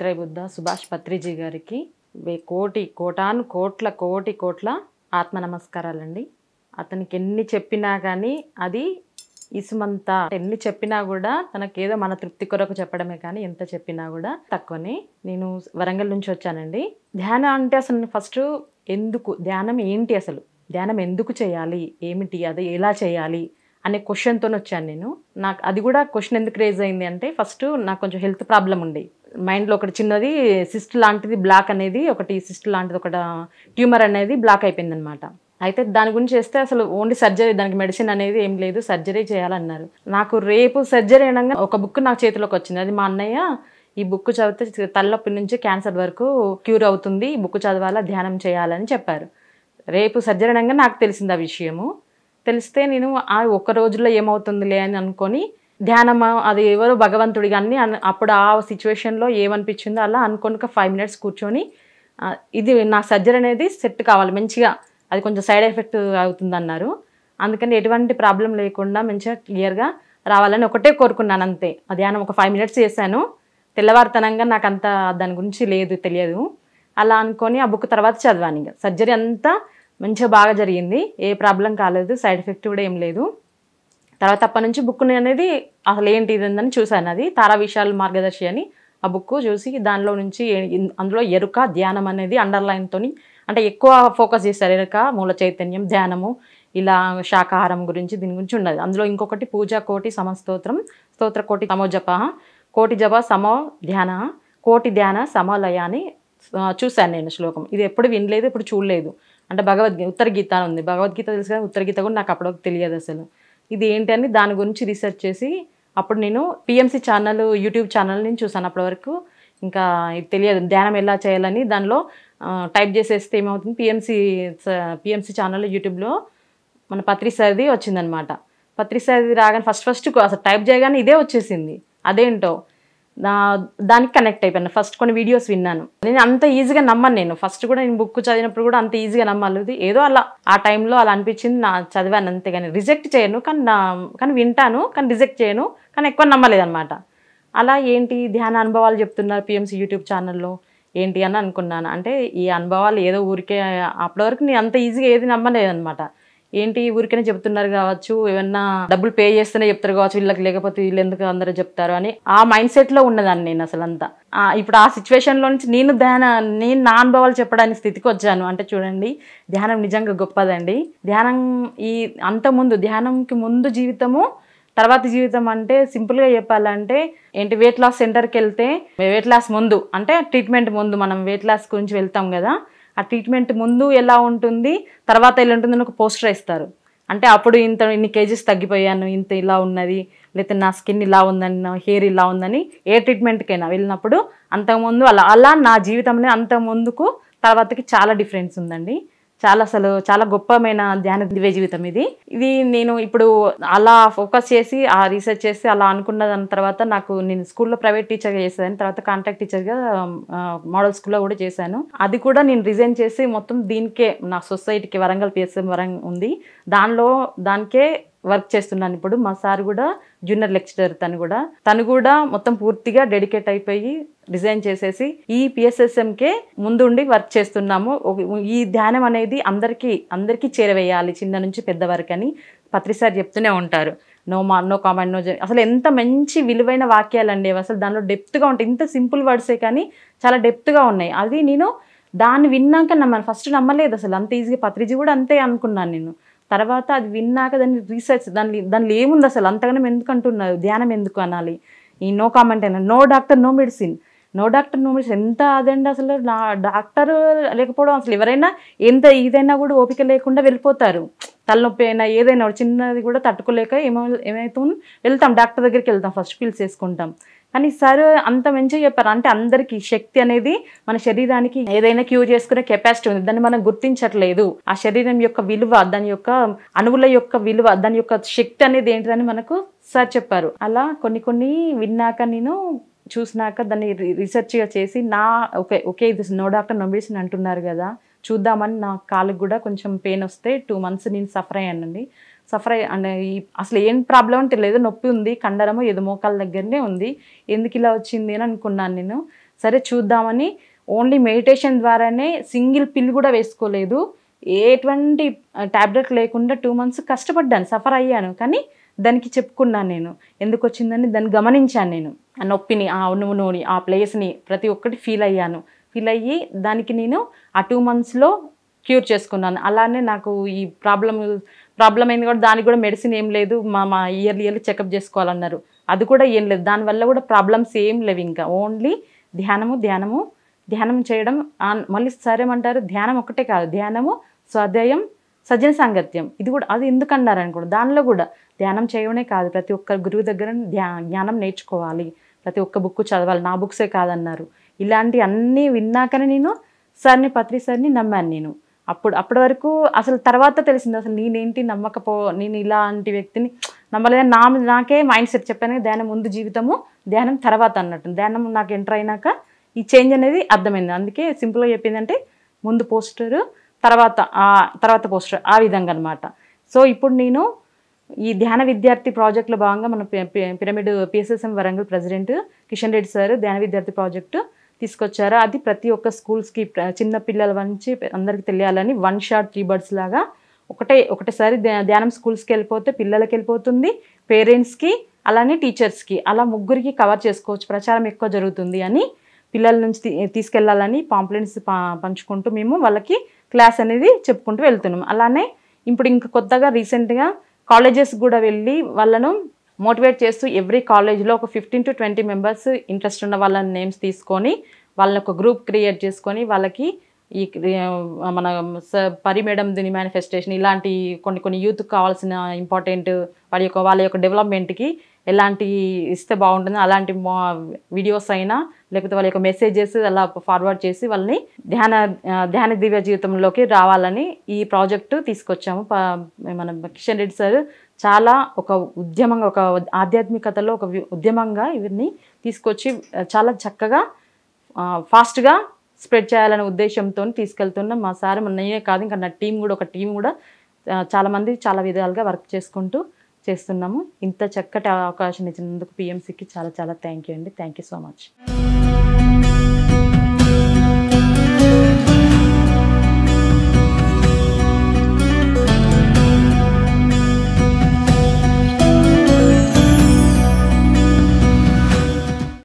మైత్రేయ బుద్ధ సుభాష్ పత్రిజీ గారికి కోటి కోట్ల ఆత్మ నమస్కారాలండి. అతనికి ఎన్ని చెప్పినా కానీ అది ఇసుమంతా, ఎన్ని చెప్పినా కూడా తనకేదో మన తృప్తి కొరకు చెప్పడమే కానీ ఎంత చెప్పినా కూడా తక్కువనే. నేను వరంగల్ నుంచి వచ్చానండి. ధ్యానం అంటే అసలు ఫస్ట్ ఎందుకు ధ్యానం ఏంటి, అసలు ధ్యానం ఎందుకు చేయాలి, ఏమిటి, అది ఎలా చేయాలి అనే క్వశ్చన్తో వచ్చాను నేను. నాకు అది కూడా క్వశ్చన్ ఎందుకు రేజ్ అయింది అంటే, ఫస్ట్ నాకు కొంచెం హెల్త్ ప్రాబ్లం ఉండే, మైండ్లో ఒకటి చిన్నది సిస్ట్ లాంటిది బ్లాక్ అనేది, ఒకటి సిస్ట్ లాంటిది ఒక ట్యూమర్ అనేది బ్లాక్ అయిపోయింది అనమాట. అయితే దాని గురించి చేస్తే అసలు ఓన్లీ సర్జరీ, దానికి మెడిసిన్ అనేది ఏం లేదు, సర్జరీ చేయాలన్నారు. నాకు రేపు సర్జరీ అనగా ఒక బుక్ నాకు చేతిలోకి వచ్చింది. అది మా అన్నయ్య, ఈ బుక్ చదివితే తలనొప్పి నుంచి క్యాన్సర్ వరకు క్యూర్ అవుతుంది, ఈ బుక్ చదవాలా, ధ్యానం చేయాలని చెప్పారు. రేపు సర్జరీ అనగా నాకు తెలిసింది ఆ విషయము. తెలిస్తే నేను ఆ ఒక్క రోజుల్లో ఏమవుతుందిలే అని అనుకొని ధ్యానం అది ఎవరో భగవంతుడి కానీ అప్పుడు ఆ సిచ్యువేషన్లో ఏమనిపించిందో అలా అనుకోని 5 minutes కూర్చొని ఇది నా సర్జరీ అనేది సెట్ కావాలి మంచిగా, అది కొంచెం సైడ్ ఎఫెక్ట్ అవుతుంది అన్నారు. అందుకని ఎటువంటి ప్రాబ్లం లేకుండా మంచిగా క్లియర్గా రావాలని ఒకటే కోరుకున్నాను అంతే. ఆ ధ్యానం ఒక 5 minutes చేశాను. తెల్లవారుతనంగా నాకు అంత దాని గురించి తెలియదు. అలా అనుకొని ఆ బుక్ తర్వాత చదివాను. ఇంకా సర్జరీ అంతా మంచిగా బాగా జరిగింది, ఏ ప్రాబ్లం కాలేదు, సైడ్ ఎఫెక్ట్ కూడా ఏం లేదు. తర్వాత అప్పటి నుంచి బుక్ అనేది అసలు ఏంటి ఇదని చూశాను. అది తారా విశాల్ మార్గదర్శి అని ఆ బుక్ చూసి దానిలో నుంచి అందులో ఎరుక ధ్యానం అనేది అండర్లైన్తో అంటే ఎక్కువ ఫోకస్ చేస్తారు. ఎరుక, మూల చైతన్యం, ధ్యానము, ఇలా శాకాహారం గురించి దీని గురించి ఉన్నది. అందులో ఇంకొకటి పూజ కోటి సమస్తోత్రం స్తోత్ర కోటి సమోజప కోటి జప సమో ధ్యాన కోటి ధ్యాన సమలయ అని చూశాను నేను శ్లోకం. ఇది ఎప్పుడు వినలేదు, ఇప్పుడు చూడలేదు. అంటే ఉత్తర గీత ఉంది, భగవద్గీత తెలుసు కదా, ఉత్తర గీత కూడా నాకు అప్పుడు తెలియదు అసలు ఇది ఏంటి అని. దాని గురించి రీసెర్చ్ చేసి అప్పుడు నేను పిఎంసి ఛానల్, యూట్యూబ్ ఛానల్ నేను చూసాను. అప్పటి వరకు ఇంకా ఇది తెలియదు ధ్యానం ఎలా చేయాలని. దానిలో టైప్ చేసేస్తే ఏమవుతుంది, పిఎంసి ఛానల్ యూట్యూబ్లో మన పత్రి సార్ది వచ్చిందనమాట. పత్రి సార్ది రాగానే ఫస్ట్ అసలు టైప్ చేయగానే ఇదే వచ్చేసింది. అదేంటో దానికి కనెక్ట్ అయిపోయాను. ఫస్ట్ కొన్ని వీడియోస్ విన్నాను. నేను అంత ఈజీగా నమ్మను. నేను ఫస్ట్ కూడా నేను బుక్ చదివినప్పుడు కూడా అంత ఈజీగా నమ్మాలి, ఏదో అలా ఆ టైంలో అలా అనిపించింది, చదివాను అంతే. కానీ రిజెక్ట్ చేయను, కానీ వింటాను, కానీ రిజెక్ట్ చేయను, కానీ ఎక్కువ నమ్మలేదన్నమాట. అలా ఏంటి ధ్యాన అనుభవాలు చెప్తున్నారు పిఎంసి యూట్యూబ్ ఛానల్లో ఏంటి అని అనుకున్నాను. అంటే ఈ అనుభవాలు ఏదో ఊరికే, అప్పటి వరకు నేను అంత ఈజీగా ఏది నమ్మలేదన్నమాట. ఏంటి ఊరికనే చెప్తున్నారు కావచ్చు, ఏమన్నా డబ్బులు పే చేస్తేనే చెప్తారు కావచ్చు, వీళ్ళకి లేకపోతే వీళ్ళు ఎందుకు అందరూ చెప్తారు అని ఆ మైండ్ సెట్లో ఉన్నదాన్ని నేను అసలు అంతా. ఇప్పుడు ఆ సిచ్యువేషన్లో నుంచి నేను నా అనుభవాలు చెప్పడానికి స్థితికి వచ్చాను. అంటే చూడండి, ధ్యానం నిజంగా గొప్పదండి. ధ్యానం ధ్యానంకి ముందు జీవితము, తర్వాత జీవితం అంటే సింపుల్గా చెప్పాలంటే ఏంటి, వెయిట్ లాస్ సెంటర్కి వెళ్తే వెయిట్ లాస్ ముందు అంటే ట్రీట్మెంట్ ముందు మనం వెయిట్ లాస్ గురించి వెళ్తాం కదా, ఆ ట్రీట్మెంట్ ముందు ఎలా ఉంటుంది, తర్వాత ఎలా ఉంటుందని ఒక పోస్టర్ ఇస్తారు. అంటే అప్పుడు ఇన్ని కేజీస్ తగ్గిపోయాను, ఇంత ఇలా ఉన్నది, లేకపోతే నా స్కిన్ ఇలా ఉందని, నా హెయిర్ ఇలా ఉందని, ఏ ట్రీట్మెంట్కైనా వెళ్ళినప్పుడు అంతకుముందు అలా నా జీవితంలో అంతకుముందుకు తర్వాతకి చాలా డిఫరెన్స్ ఉందండి. చాలా గొప్పమైన ధ్యాన దివ్య జీవితం ఇది నేను ఇప్పుడు అలా ఫోకస్ చేసి ఆ రీసెర్చ్ చేసి అలా అనుకున్న దాని తర్వాత నేను స్కూల్లో ప్రైవేట్ టీచర్గా చేశాను. తర్వాత కాంట్రాక్ట్ టీచర్గా మోడల్ స్కూల్లో కూడా చేశాను. అది కూడా నేను రిజైన్ చేసి మొత్తం దీనికే, నా సొసైటీకి వరంగల్ పిఎస్ఎం ఉంది, దానికే వర్క్ చేస్తున్నాను ఇప్పుడు. మా సార్ కూడా జూనియర్ లెక్చరర్, తను కూడా మొత్తం పూర్తిగా డెడికేట్ అయిపోయి రిజైన్ చేసేసి ఈ పిఎస్ఎస్ఎంకే ముందుండి వర్క్ చేస్తున్నాము. ఈ ధ్యానం అనేది అందరికీ చేరవేయాలి, చిన్న నుంచి పెద్ద వరకు అని పత్రి సార్ చెప్తూనే ఉంటారు. నో కామెంట్, అసలు ఎంత మంచి విలువైన వాక్యాలు అండి అసలు. దానిలో డెప్త్గా ఉంటాయి. ఇంత సింపుల్ వర్డ్సే కానీ చాలా డెప్త్గా ఉన్నాయి. అది నేను దాన్ని విన్నాక నమ్మాను. ఫస్ట్ నమ్మలేదు అసలు అంత ఈజీగా. పత్రిజీ కూడా అంతే అనుకున్నాను నేను. తర్వాత అది విన్నాక దాన్ని రీసెర్చ్, దానిలో ఏముంది అసలు, అంతగానే ఎందుకు అంటున్నారు, ధ్యానం ఎందుకు అనాలి, ఈ నో కామెంట్ అయినా, నో డాక్టర్ నో మెడిసిన్ ఎంత అదండి అసలు. డాక్టర్ లేకపోవడం అసలు, ఎవరైనా ఏదైనా కూడా ఓపిక లేకుండా వెళ్ళిపోతారు. తలనొప్పి అయినా ఏదైనా చిన్నది కూడా తట్టుకోలేక ఏమవుతుంది వెళ్తాం, డాక్టర్ దగ్గరికి వెళ్తాం, ఫస్ట్ పిల్స్ వేసుకుంటాం. కానీ సార్ అంత మంచిగా చెప్పారు. అంటే అందరికీ శక్తి అనేది మన శరీరానికి ఏదైనా క్యూర్ చేసుకునే కెపాసిటీ ఉంది, దాన్ని మనం గుర్తించట్లేదు. ఆ శరీరం యొక్క విలువ, దాని యొక్క అణువుల యొక్క విలువ, దాని యొక్క శక్తి అనేది ఏంటిదని మనకు సార్ చెప్పారు. అలా కొన్ని విన్నాక, నేను చూసినాక దాన్ని రీసెర్చ్గా చేసి ఓకే ఇది నో డాక్టర్ నో మెడిసిన్ అంటున్నారు కదా, చూద్దామని నా కాలుకి కూడా కొంచెం పెయిన్ వస్తే 2 months నేను సఫర్ అయ్యానండి. అంటే అసలు ఏం ప్రాబ్లం అంటే లేదు, నొప్పి ఉంది, కండరము ఏదో మోకాల దగ్గరనే ఉంది, ఎందుకు ఇలా వచ్చింది అని అనుకున్నాను నేను. సరే చూద్దామని ఓన్లీ మెడిటేషన్ ద్వారానే సింగిల్ పిల్ కూడా వేసుకోలేదు, ఎటువంటి టాబ్లెట్ లేకుండా 2 months కష్టపడ్డాను, సఫర్ అయ్యాను. కానీ దానికి చెప్పుకున్నాను నేను ఎందుకు వచ్చిందని, దాన్ని గమనించాను నేను. ఆ నొప్పిని, ఆ నూనె, ఆ ప్లేస్ని ప్రతి ఒక్కటి ఫీల్ అయ్యి దానికి నేను ఆ 2 monthsలో క్యూర్ చేసుకున్నాను. అలానే నాకు ఈ ప్రాబ్లం అయింది కూడా, దానికి కూడా మెడిసిన్ ఏం లేదు, మా ఇయర్లీ చెకప్ చేసుకోవాలన్నారు. అది కూడా ఏం లేదు, దానివల్ల కూడా ప్రాబ్లమ్స్ ఏం లేవు. ఇంకా ఓన్లీ ధ్యానం చేయడం. మళ్ళీ సరేమంటారు, ధ్యానం ఒకటే కాదు, ధ్యానము, స్వాధ్యాయం, సజ్జన సాంగత్యం, ఇది కూడా అది ఎందుకన్నారని కూడా, దానిలో కూడా ధ్యానం చేయడమే కాదు, ప్రతి ఒక్క గురువు దగ్గర జ్ఞానం నేర్చుకోవాలి, ప్రతి ఒక్క బుక్ చదవాలి, నా బుక్సే కాదన్నారు. ఇలాంటి అన్నీ విన్నాకనే నేను పత్రి సార్ని నమ్మాను నేను. అప్పటి వరకు అసలు తర్వాత తెలిసింది, అసలు నేనేంటి నేను ఇలాంటి వ్యక్తిని నమ్మలేదని నాకే మైండ్ సెట్. చెప్పాను ధ్యానం ముందు జీవితము, ధ్యానం తర్వాత అన్నట్టు. ధ్యానం నాకు ఎంటర్ అయినాక ఈ చేంజ్ అనేది అర్థమైంది. అందుకే సింపుల్గా చెప్పిందంటే ముందు పోస్టరు, తర్వాత పోస్టర్, ఆ విధంగా అనమాట. సో ఇప్పుడు నేను ఈ ధ్యాన విద్యార్థి ప్రాజెక్టులో భాగంగా మన pyramid PSSM Warangal president Kishan Reddy sir ధ్యాన విద్యార్థి ప్రాజెక్టు తీసుకొచ్చారు. అది ప్రతి ఒక్క స్కూల్స్కి, చిన్న పిల్లల నుంచి అందరికి తెలియాలని 1 shot 3 birds లాగా ఒకటేసారి ధ్యానం స్కూల్స్కి వెళ్ళిపోతే పిల్లలకి వెళ్ళిపోతుంది, పేరెంట్స్కి, అలానే టీచర్స్కి, అలా ముగ్గురికి కవర్ చేసుకోవచ్చు, ప్రచారం ఎక్కువ జరుగుతుంది అని పిల్లల నుంచి తీసుకెళ్లాలని పాంప్లెట్స్ పంచుకుంటూ మేము వాళ్ళకి క్లాస్ అనేది చెప్పుకుంటూ వెళ్తున్నాం. అలానే ఇప్పుడు ఇంకా కొత్తగా రీసెంట్గా కాలేజెస్ కూడా వెళ్ళి వాళ్ళను మోటివేట్ చేస్తూ ఎవ్రీ కాలేజ్లో ఒక 15 to 20 members ఇంట్రెస్ట్ ఉన్న వాళ్ళ నేమ్స్ తీసుకొని వాళ్ళని ఒక గ్రూప్ క్రియేట్ చేసుకొని వాళ్ళకి ఈ మన పరి మేడం దీని మేనిఫెస్టేషన్ ఇలాంటి కొన్ని యూత్కి కావాల్సిన ఇంపార్టెంట్ వాళ్ళ యొక్క డెవలప్మెంట్కి ఎలాంటి ఇస్తే బాగుంటుందో అలాంటి వీడియోస్ అయినా లేకపోతే వాళ్ళ యొక్క మెసేజెస్ అలా ఫార్వర్డ్ చేసి వాళ్ళని ధ్యాన దివ్య జీవితంలోకి రావాలని ఈ ప్రాజెక్టు తీసుకొచ్చాము. మన కిషన్ రెడ్డి సార్ చాలా ఒక ఉద్యమంగా, ఒక ఆధ్యాత్మికతలో ఒక ఉద్యమంగా ఇవన్నీ తీసుకొచ్చి చాలా చక్కగా ఫాస్ట్గా స్ప్రెడ్ చేయాలనే ఉద్దేశంతో తీసుకెళ్తున్నాం. మా సార్ నేనే కాదు, ఇంకా నా ఒక టీం కూడా చాలామంది చాలా విధాలుగా వర్క్ చేసుకుంటూ చేస్తున్నాము. ఇంత చక్కటి అవకాశం ఇచ్చినందుకు పిఎంసికి చాలా థ్యాంక్ యూ అండి. Thank you so much.